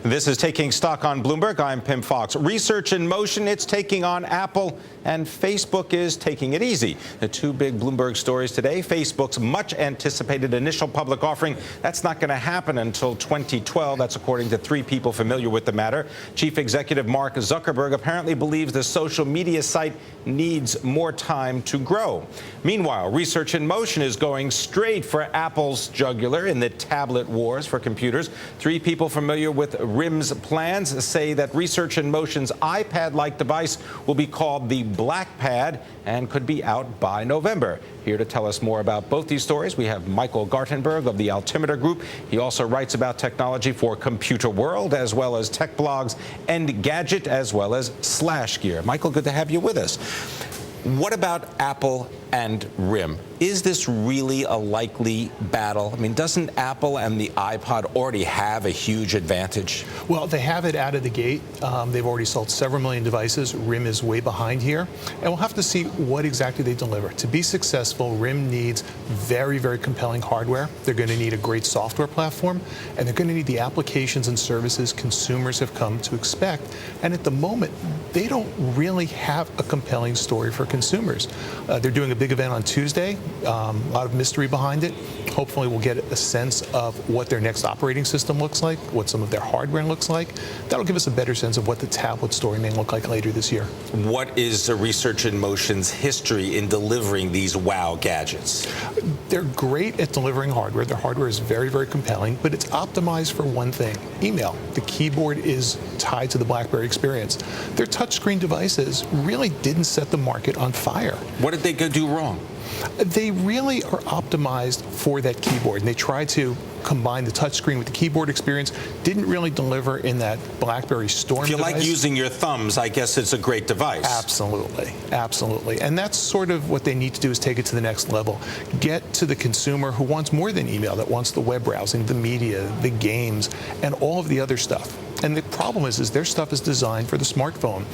This is Taking Stock on Bloomberg. I'm Pimm Fox. Research in motion. It's taking on Apple, and Facebook is taking it easy. The two big Bloomberg stories today. Facebook's much anticipated initial public offering. That's not going to happen until 2012. That's according to three people familiar with the matter. Chief Executive Mark Zuckerberg apparently believes the social media site needs more time to grow. Meanwhile, research in motion is going straight for Apple's jugular in the tablet wars for computers. Three people familiar with RIM's plans say that Research in Motion's iPad-like device will be called the BlackPad and could be out by November. Here to tell us more about both these stories, we have Michael Gartenberg of the Altimeter Group. He also writes about technology for Computer World, as well as tech blogs Engadget, as well as SlashGear. Michael, good to have you with us. What about Apple and RIM? Is this really a likely battle? I mean, doesn't Apple and the iPod already have a huge advantage? Well, they have it out of the gate. They've already sold several million devices. RIM is way behind here. And we'll have to see what exactly they deliver. To be successful, RIM needs very, very compelling hardware. They're going to need a great software platform. And they're going to need the applications and services consumers have come to expect. And at the moment, they don't really have a compelling story for consumers. They're doing a big event on Tuesday. A lot of mystery behind it. Hopefully we'll get a sense of what their next operating system looks like, what some of their hardware looks like. That'll give us a better sense of what the tablet story may look like later this year. What is the Research in Motion's history in delivering these wow gadgets? They're great at delivering hardware. Their hardware is very, very compelling, but it's optimized for one thing: email. The keyboard is tied to the BlackBerry experience. Their touchscreen devices really didn't set the market on fire. What did they go do wrong? They really are optimized for that keyboard, and they tried to combine the touchscreen with the keyboard experience. Didn't really deliver in that BlackBerry Storm If you device. like using your thumbs, I guess it's a great device. Absolutely, absolutely. And that's sort of what they need to do, is take it to the next level. Get to the consumer who wants more than email, that wants the web browsing, the media, the games, and all of the other stuff. And the problem is their stuff is designed for the smartphone.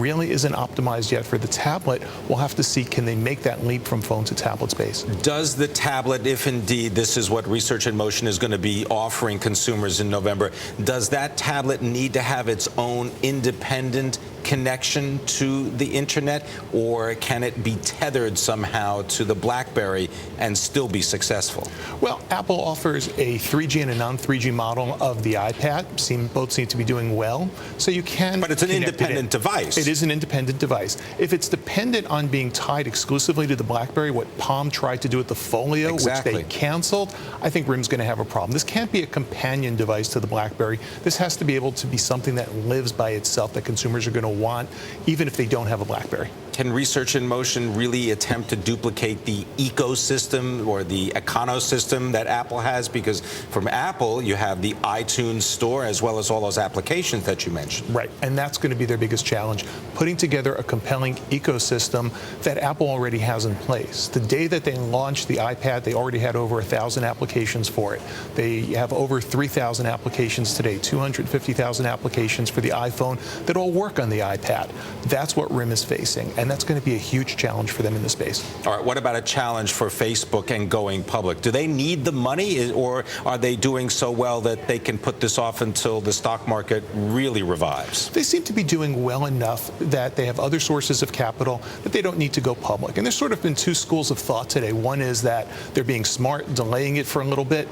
Really isn't optimized yet for the tablet. We'll have to see, can they make that leap from phone to tablet space? Does the tablet, if indeed this is what Research in Motion is going to be offering consumers in November, does that tablet need to have its own independent connection to the internet, or can it be tethered somehow to the BlackBerry and still be successful? Well, Apple offers a 3G and a non-3G model of the iPad. Both seem to be doing well, so you can. But it's an independent device. It is an independent device. If it's dependent on being tied exclusively to the BlackBerry, what Palm tried to do with the Folio, exactly, which they canceled, I think RIM's going to have a problem. This can't be a companion device to the BlackBerry. This has to be able to be something that lives by itself, that consumers are going to want, even if they don't have a BlackBerry. Can Research in Motion really attempt to duplicate the ecosystem or the econosystem that Apple has? Because from Apple, you have the iTunes store as well as all those applications that you mentioned. Right, and that's going to be their biggest challenge, putting together a compelling ecosystem that Apple already has in place. The day that they launched the iPad, they already had over 1,000 applications for it. They have over 3,000 applications today, 250,000 applications for the iPhone that all work on the iPad. That's what RIM is facing, and that's going to be a huge challenge for them in this space. All right, what about a challenge for Facebook and going public? Do they need the money, or are they doing so well that they can put this off until the stock market really revives? They seem to be doing well enough that they have other sources of capital, that they don't need to go public. And there's sort of been two schools of thought today. One is that they're being smart, delaying it for a little bit,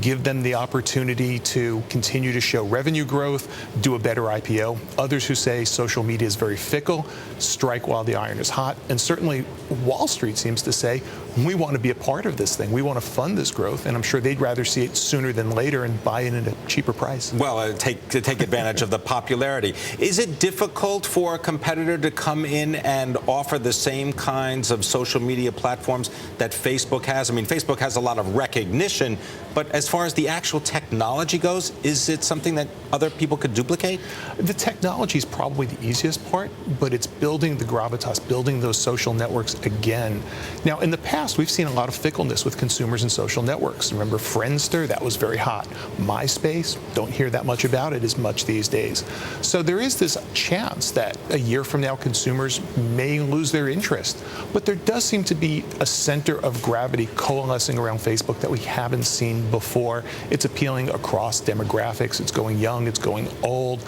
give them the opportunity to continue to show revenue growth, do a better IPO. Others who say social media is very fickle, strike while the iron is hot. And certainly Wall Street seems to say, we want to be a part of this thing. We want to fund this growth, and I'm sure they'd rather see it sooner than later and buy it at a cheaper price. Well, take advantage of the popularity. Is it difficult for a competitor to come in and offer the same kinds of social media platforms that Facebook has? I mean, Facebook has a lot of recognition, but as far as the actual technology goes, is it something that other people could duplicate? The technology is probably the easiest part, but it's building the gravitas, building those social networks again. Now, in the past, past, we've seen a lot of fickleness with consumers and social networks. Remember Friendster? That was very hot. MySpace? Don't hear that much about it as much these days. So there is this chance that a year from now, consumers may lose their interest. But there does seem to be a center of gravity coalescing around Facebook that we haven't seen before. It's appealing across demographics. It's going young. It's going old.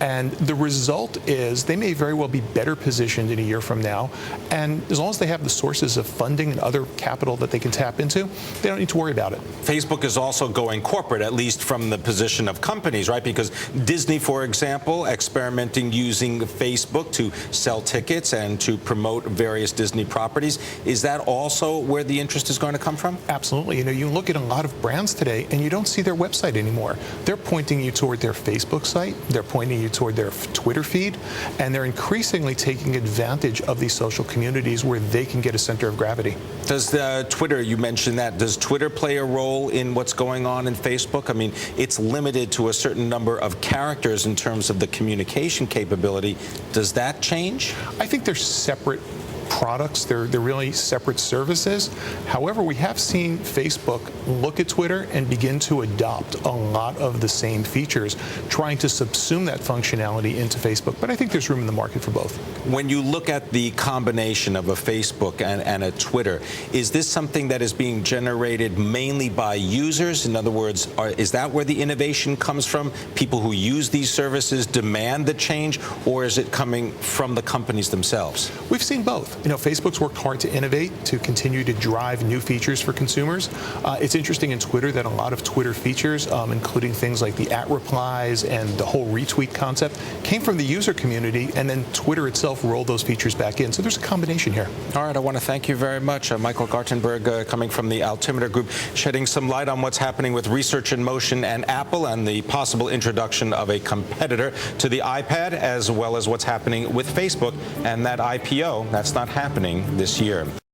And the result is they may very well be better positioned in a year from now. And as long as they have the sources of funding and other capital that they can tap into, they don't need to worry about it. Facebook is also going corporate, at least from the position of companies, right? Because Disney, for example, experimenting using Facebook to sell tickets and to promote various Disney properties. Is that also where the interest is going to come from? Absolutely. You know, you look at a lot of brands today and you don't see their website anymore. They're pointing you toward their Facebook site. They're pointing you toward their Twitter feed, and they're increasingly taking advantage of these social communities where they can get a center of gravity. Does Twitter, you mentioned that, does Twitter play a role in what's going on in Facebook? I mean, it's limited to a certain number of characters in terms of the communication capability. Does that change? I think they're separate products. They're really separate services. However, we have seen Facebook look at Twitter and begin to adopt a lot of the same features, trying to subsume that functionality into Facebook. But I think there's room in the market for both. When you look at the combination of a Facebook and a Twitter, is this something that is being generated mainly by users? In other words, is that where the innovation comes from? People who use these services demand the change, or is it coming from the companies themselves? We've seen both. You know, Facebook's worked hard to innovate, to continue to drive new features for consumers. It's interesting in Twitter that a lot of Twitter features, including things like the @replies and the whole retweet concept, came from the user community, and then Twitter itself rolled those features back in. So there's a combination here. All right, I want to thank you very much. Michael Gartenberg, coming from the Altimeter Group, shedding some light on what's happening with research in motion and Apple and the possible introduction of a competitor to the iPad, as well as what's happening with Facebook and that IPO that's not happening this year.